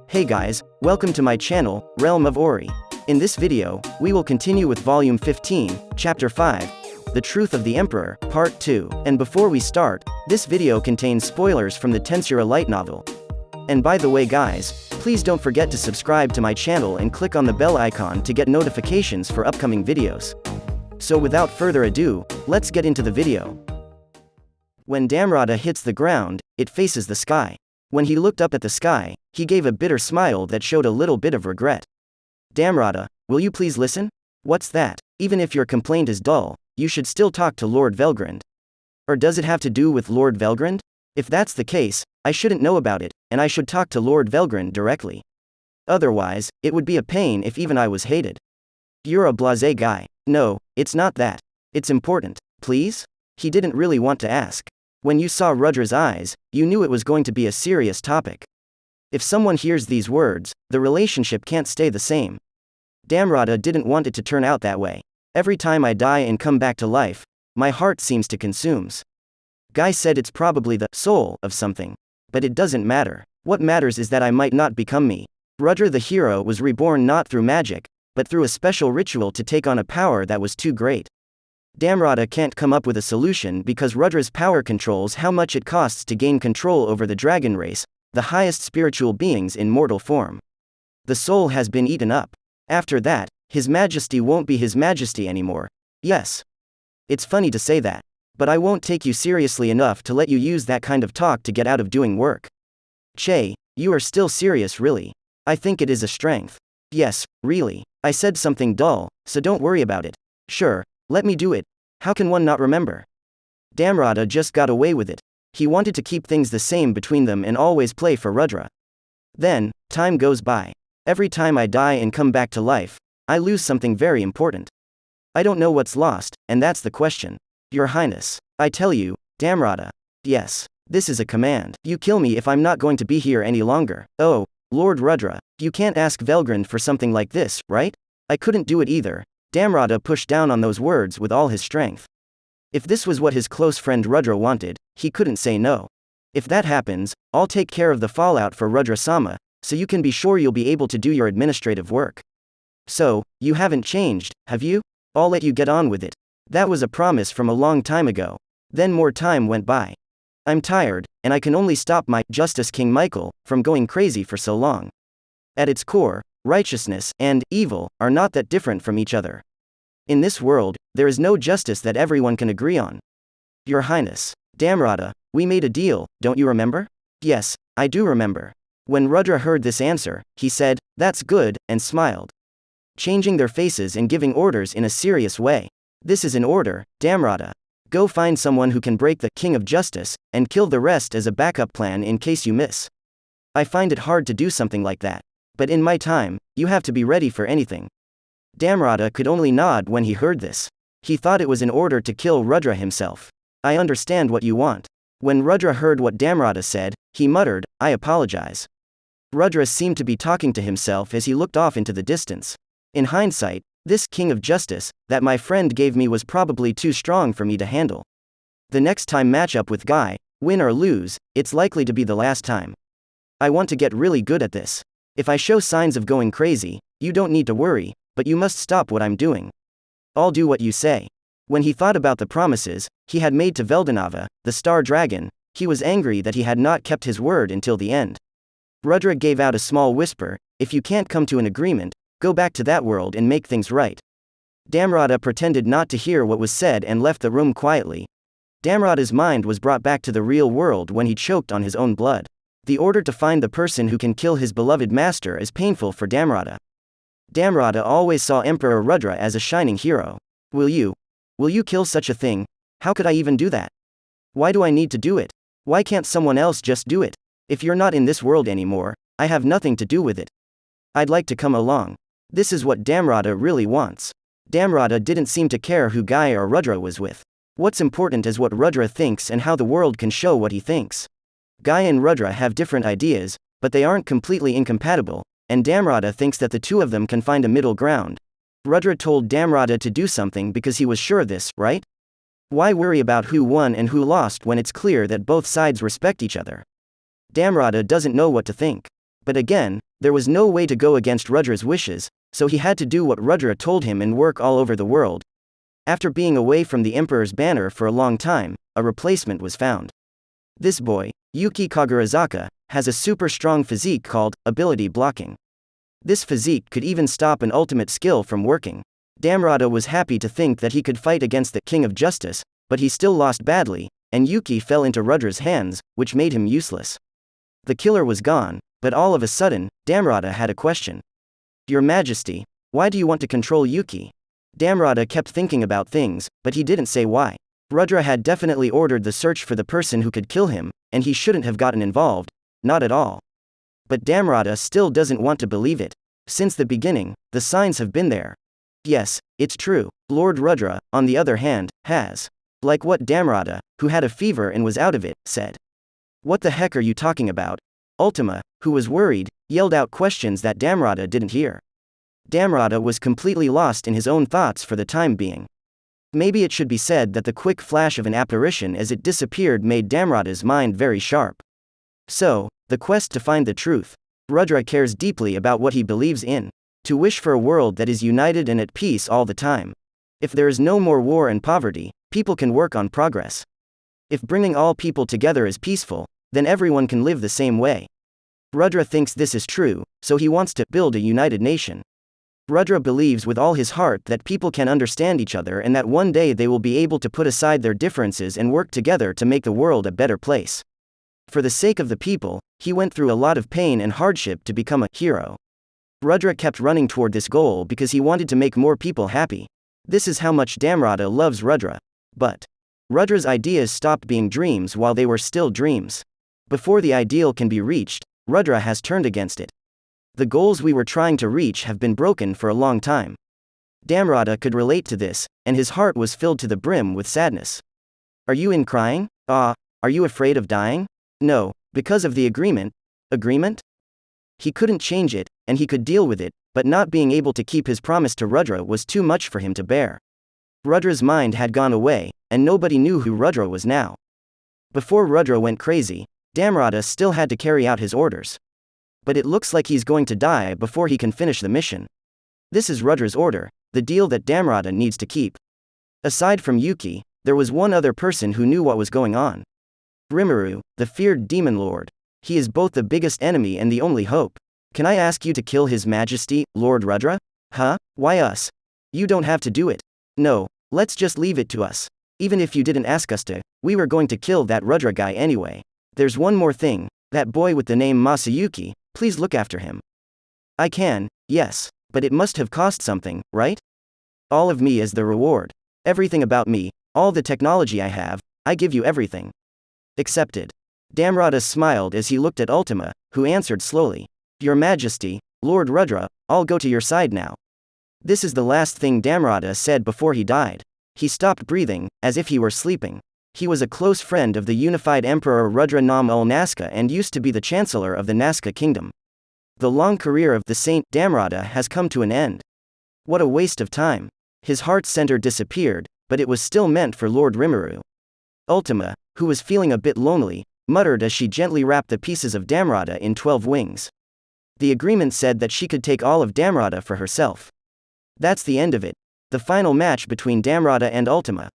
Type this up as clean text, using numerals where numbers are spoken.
Hey guys, welcome to my channel, Realm of Ori. In this video, we will continue with Volume 15, Chapter 5, The Truth of the Emperor, Part 2. And before we start, this video contains spoilers from the Tensura Light Novel. And by the way guys, please don't forget to subscribe to my channel and click on the bell icon to get notifications for upcoming videos. So without further ado, let's get into the video. When Damrada hits the ground, it faces the sky. When he looked up at the sky, he gave a bitter smile that showed a little bit of regret. Damrada, will you please listen? What's that? Even if your complaint is dull, you should still talk to Lord Velgrand. Or does it have to do with Lord Velgrand? If that's the case, I shouldn't know about it, and I should talk to Lord Velgrand directly. Otherwise, it would be a pain if even I was hated. You're a blasé guy. No, it's not that. It's important. Please? He didn't really want to ask. When you saw Rudra's eyes, you knew it was going to be a serious topic. If someone hears these words, the relationship can't stay the same. Damrada didn't want it to turn out that way. Every time I die and come back to life, my heart seems to consumes. Guy said it's probably the soul of something. But it doesn't matter. What matters is that I might not become me. Rudra the hero was reborn not through magic, but through a special ritual to take on a power that was too great. Damrada can't come up with a solution because Rudra's power controls how much it costs to gain control over the dragon race, the highest spiritual beings in mortal form. The soul has been eaten up. After that, His Majesty won't be His Majesty anymore. Yes. It's funny to say that. But I won't take you seriously enough to let you use that kind of talk to get out of doing work. Che, you are still serious really. I think it is a strength. Yes, really. I said something dull, so don't worry about it. Sure. Let me do it. How can one not remember? Damrada just got away with it. He wanted to keep things the same between them and always play for Rudra. Then, time goes by. Every time I die and come back to life, I lose something very important. I don't know what's lost, and that's the question. Your Highness. I tell you, Damrada. Yes. This is a command. You kill me if I'm not going to be here any longer. Oh, Lord Rudra. You can't ask Velgrand for something like this, right? I couldn't do it either. Damrada pushed down on those words with all his strength. If this was what his close friend Rudra wanted, he couldn't say no. If that happens, I'll take care of the fallout for Rudra-sama, so you can be sure you'll be able to do your administrative work. So, you haven't changed, have you? I'll let you get on with it. That was a promise from a long time ago. Then more time went by. I'm tired, and I can only stop my Justice King Michael from going crazy for so long. At its core, righteousness and evil are not that different from each other. In this world, there is no justice that everyone can agree on. Your Highness. Damrada, we made a deal, don't you remember? Yes, I do remember. When Rudra heard this answer, he said, "That's good," and smiled. Changing their faces and giving orders in a serious way. This is an order, Damrada. Go find someone who can break the King of Justice, and kill the rest as a backup plan in case you miss. I find it hard to do something like that. But in my time, you have to be ready for anything. Damrada could only nod when he heard this. He thought it was an order to kill Rudra himself. I understand what you want. When Rudra heard what Damrada said, he muttered, I apologize. Rudra seemed to be talking to himself as he looked off into the distance. In hindsight, this King of Justice that my friend gave me was probably too strong for me to handle. The next time matchup with Guy, win or lose, it's likely to be the last time. I want to get really good at this. If I show signs of going crazy, you don't need to worry, but you must stop what I'm doing. I'll do what you say. When he thought about the promises he had made to Veldanava, the star dragon, he was angry that he had not kept his word until the end. Rudra gave out a small whisper, if you can't come to an agreement, go back to that world and make things right. Damrada pretended not to hear what was said and left the room quietly. Damrada's mind was brought back to the real world when he choked on his own blood. The order to find the person who can kill his beloved master is painful for Damrada. Damrada always saw Emperor Rudra as a shining hero. Will you kill such a thing? How could I even do that? Why do I need to do it? Why can't someone else just do it? If you're not in this world anymore, I have nothing to do with it. I'd like to come along. This is what Damrada really wants. Damrada didn't seem to care who Guy or Rudra was with. What's important is what Rudra thinks and how the world can show what he thinks. Guy and Rudra have different ideas, but they aren't completely incompatible, and Damrada thinks that the two of them can find a middle ground. Rudra told Damrada to do something because he was sure of this, right? Why worry about who won and who lost when it's clear that both sides respect each other? Damrada doesn't know what to think. But again, There was no way to go against Rudra's wishes, so he had to do what Rudra told him and work all over the world. After being away from the Emperor's banner for a long time, a replacement was found. This boy, Yuki Kagurazaka, has a super strong physique called ability blocking. This physique could even stop an ultimate skill from working. Damrada was happy to think that he could fight against the King of Justice, but he still lost badly, and Yuki fell into Rudra's hands, which made him useless. The killer was gone, but all of a sudden, Damrada had a question. Your Majesty, why do you want to control Yuki? Damrada kept thinking about things, but he didn't say why. Rudra had definitely ordered the search for the person who could kill him, and he shouldn't have gotten involved, not at all. But Damrada still doesn't want to believe it. Since the beginning, the signs have been there. Yes, it's true. Lord Rudra, on the other hand, has. Like what Damrada, who had a fever and was out of it, said. What the heck are you talking about? Ultima, who was worried, yelled out questions that Damrada didn't hear. Damrada was completely lost in his own thoughts for the time being. Maybe it should be said that the quick flash of an apparition as it disappeared made Damrada's mind very sharp. So, the quest to find the truth. Rudra cares deeply about what he believes in. To wish for a world that is united and at peace all the time. If there is no more war and poverty, people can work on progress. If bringing all people together is peaceful, then everyone can live the same way. Rudra thinks this is true, so he wants to build a united nation. Rudra believes with all his heart that people can understand each other and that one day they will be able to put aside their differences and work together to make the world a better place. For the sake of the people, he went through a lot of pain and hardship to become a hero. Rudra kept running toward this goal because he wanted to make more people happy. This is how much Damrada loves Rudra. But Rudra's ideas stopped being dreams while they were still dreams. Before the ideal can be reached, Rudra has turned against it. The goals we were trying to reach have been broken for a long time. Damrada could relate to this, and his heart was filled to the brim with sadness. Are you in crying? Are you afraid of dying? No, because of the agreement. Agreement? He couldn't change it, and he could deal with it, but not being able to keep his promise to Rudra was too much for him to bear. Rudra's mind had gone away, and nobody knew who Rudra was now. Before Rudra went crazy, Damrada still had to carry out his orders. But it looks like he's going to die before he can finish the mission. This is Rudra's order, the deal that Damrada needs to keep. Aside from Yuki, there was one other person who knew what was going on. Rimuru, the feared demon lord. He is both the biggest enemy and the only hope. Can I ask you to kill His Majesty, Lord Rudra? Huh? Why us? You don't have to do it. No, let's just leave it to us. Even if you didn't ask us to, we were going to kill that Rudra guy anyway. There's one more thing, that boy with the name Masayuki, please look after him. I can, yes, but it must have cost something, right? All of me is the reward. Everything about me, all the technology I have, I give you everything. Accepted. Damrada smiled as he looked at Ultima, who answered slowly. Your Majesty, Lord Rudra, I'll go to your side now. This is the last thing Damrada said before he died. He stopped breathing, as if he were sleeping. He was a close friend of the unified Emperor Rudra Nam ul Nazca and used to be the Chancellor of the Nazca Kingdom. The long career of the Saint Damrada has come to an end. What a waste of time. His heart center disappeared, but it was still meant for Lord Rimuru. Ultima, who was feeling a bit lonely, muttered as she gently wrapped the pieces of Damrada in 12 wings. The agreement said that she could take all of Damrada for herself. That's the end of it. The final match between Damrada and Ultima.